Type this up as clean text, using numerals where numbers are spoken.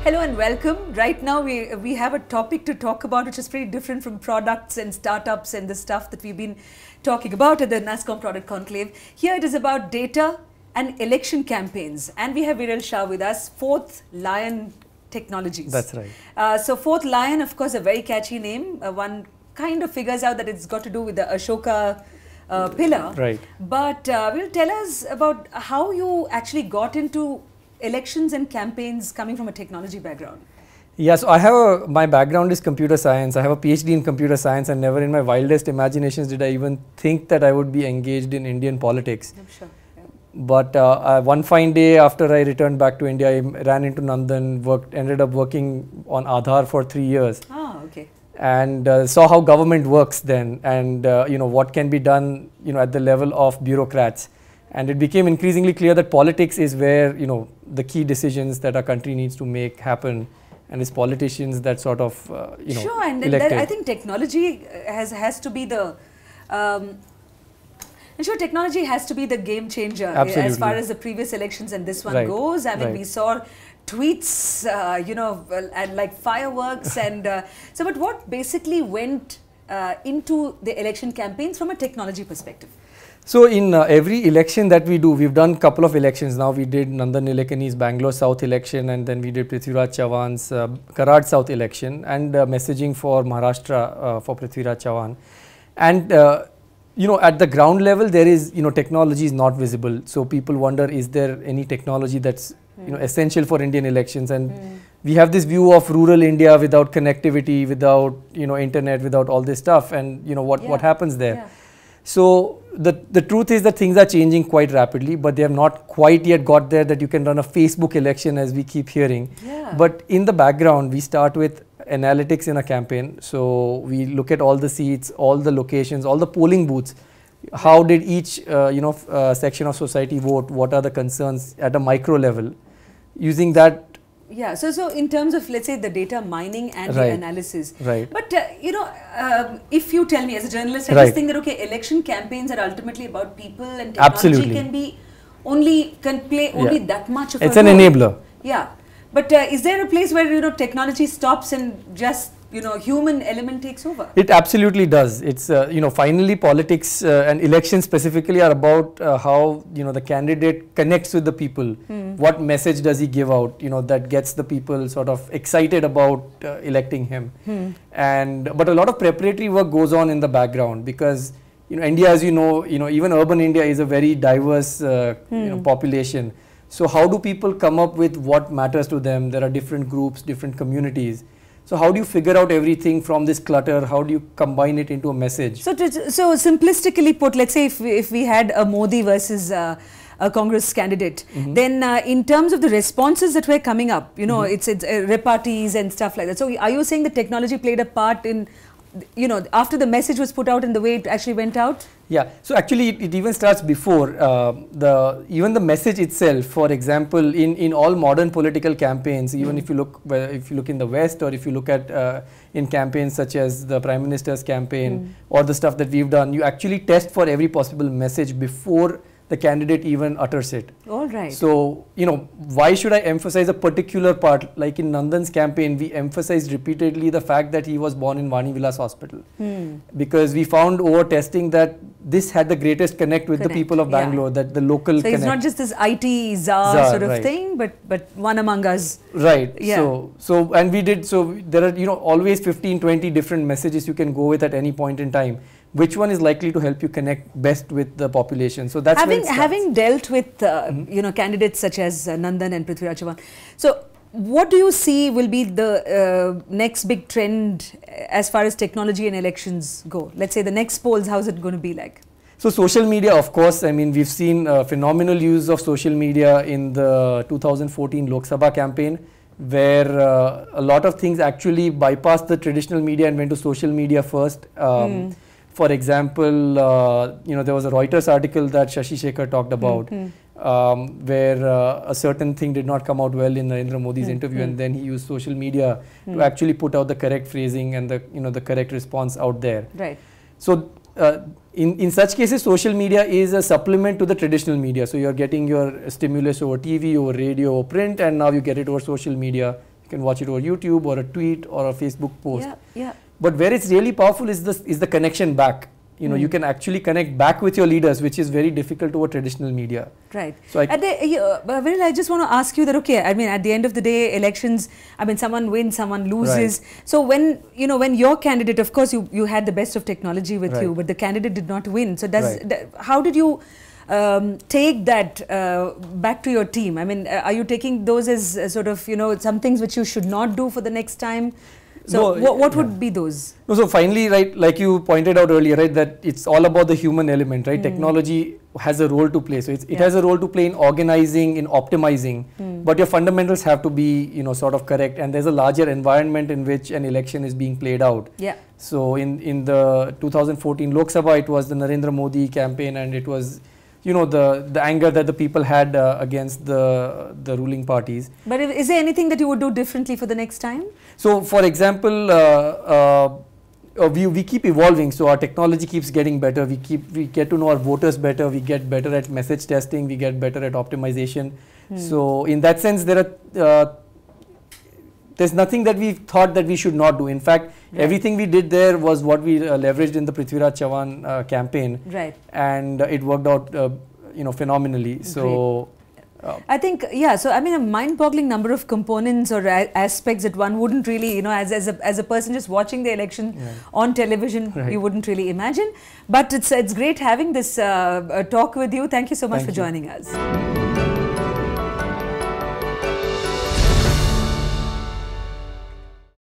Hello and welcome. Right now we have a topic to talk about which is pretty different from products and startups and the stuff that we've been talking about at the Nasscom Product Conclave. Here it is about data and election campaigns, and we have Shah with us, Fourth Lion Technologies. That's right. So Fourth Lion, of course, a very catchy name. One kind of figures out that it's got to do with the Ashoka pillar. Right. But will tell us about how you actually got into elections and campaigns coming from a technology background. Yeah, so my background is computer science. I have a PhD in computer science, and never in my wildest imaginations did I even think that I would be engaged in Indian politics. I'm sure. Yeah. But one fine day after I returned back to India, I ran into Nandan, ended up working on Aadhaar for 3 years. Ah, okay. And saw how government works then, and what can be done at the level of bureaucrats. And it became increasingly clear that politics is where the key decisions that our country needs to make happen, and it's politicians that sort of Sure, and I think technology has to be the technology has to be the game changer. Absolutely. As far as the previous elections and this one goes. I mean, we saw tweets, and like fireworks, and so. But what basically went into the election campaigns from a technology perspective? So in every election that we do, we've done a couple of elections now. We did Nandan Nilekani's Bangalore South election, and then we did Prithviraj Chauhan's Karad South election, and messaging for Maharashtra for Prithviraj Chauhan. And at the ground level, there is technology is not visible. So people wonder, is there any technology that's essential for Indian elections? And we have this view of rural India without connectivity, without internet, without all this stuff, and what happens there. Yeah. So the truth is that things are changing quite rapidly, but they have not quite yet got there that you can run a Facebook election, as we keep hearing. Yeah. But in the background, we start with analytics in a campaign. So we look at all the seats, all the locations, all the polling booths. How did each section of society vote? What are the concerns at a micro level? Using that. Yeah, so in terms of, let's say, the data mining and the analysis. Right. But, if you tell me as a journalist, I just think that, okay, election campaigns are ultimately about people, and technology can play only that much of a role. It's an enabler. Yeah. But is there a place where, technology stops and just, human element takes over? It absolutely does. It's, finally politics and elections specifically are about how, the candidate connects with the people. What message does he give out, that gets the people sort of excited about electing him. But a lot of preparatory work goes on in the background, because, India, as even urban India is a very diverse, population. So how do people come up with what matters to them? There are different groups, different communities. So how do you figure out everything from this clutter? How do you combine it into a message? So simplistically put, let's say if we had a Modi versus a Congress candidate, then in terms of the responses that were coming up, it's repartees and stuff like that. So are you saying the technology played a part in, after the message was put out and the way it actually went out? Yeah, so actually it even starts before even the message itself. For example, in all modern political campaigns, even if you look in the West, or if you look at in campaigns such as the Prime Minister's campaign or the stuff that we've done, you actually test for every possible message before the candidate even utters it. All right. So, why should I emphasize a particular part? Like in Nandan's campaign, we emphasized repeatedly the fact that he was born in Vani Vilas Hospital. Because we found over testing that this had the greatest connect with the people of Bangalore, that the local So it's not just this IT czar sort of thing, but one among us. Right. Yeah. And we did, so there are, always 15, 20 different messages you can go with at any point in time. Which one is likely to help you connect best with the population? So that's having dealt with candidates such as Nandan and Prithviraj Chauhan. So what do you see will be the next big trend as far as technology and elections go? Let's say the next polls, how's it going to be like? So social media, of course, I mean, we've seen phenomenal use of social media in the 2014 Lok Sabha campaign, where a lot of things actually bypassed the traditional media and went to social media first. For example, there was a Reuters article that Shashi Shekhar talked about, where a certain thing did not come out well in Narendra Modi's interview, and then he used social media to actually put out the correct phrasing and the correct response out there. Right. So in such cases, social media is a supplement to the traditional media. So you're getting your stimulus over TV, over radio, over print, and now you get it over social media You can watch it over YouTube or a tweet or a Facebook post. Yeah, yeah. But where it's really powerful is the connection back. You know, you can actually connect back with your leaders, which is very difficult over traditional media. Right. So Viral, I just want to ask you that, okay, I mean, at the end of the day, elections, I mean, someone wins, someone loses. Right. So when, you know, when your candidate, of course, you had the best of technology with Right. you, but the candidate did not win. So Right. how did you take that back to your team? I mean, are you taking those as sort of, you know, some things which you should not do for the next time? So No, what would be those? No, so finally, right, like you pointed out earlier, right, that it's all about the human element, right? Technology has a role to play. So it has a role to play in organizing, in optimizing, but your fundamentals have to be, you know, sort of correct. And there's a larger environment in which an election is being played out. Yeah. So in the 2014 Lok Sabha, it was the Narendra Modi campaign, and it was, you know, the anger that the people had against the ruling parties. But is there anything that you would do differently for the next time? So, for example, we keep evolving. So our technology keeps getting better. We get to know our voters better. We get better at message testing. We get better at optimization. So in that sense, there's nothing that we thought that we should not do. In fact, everything we did there was what we leveraged in the Prithviraj Chavan campaign. Right. And it worked out, you know, phenomenally. So. I think, yeah, so I mean a mind-boggling number of components or aspects that one wouldn't really, you know, as a person just watching the election on television, you wouldn't really imagine. But it's great having this talk with you. Thank you so much for joining us.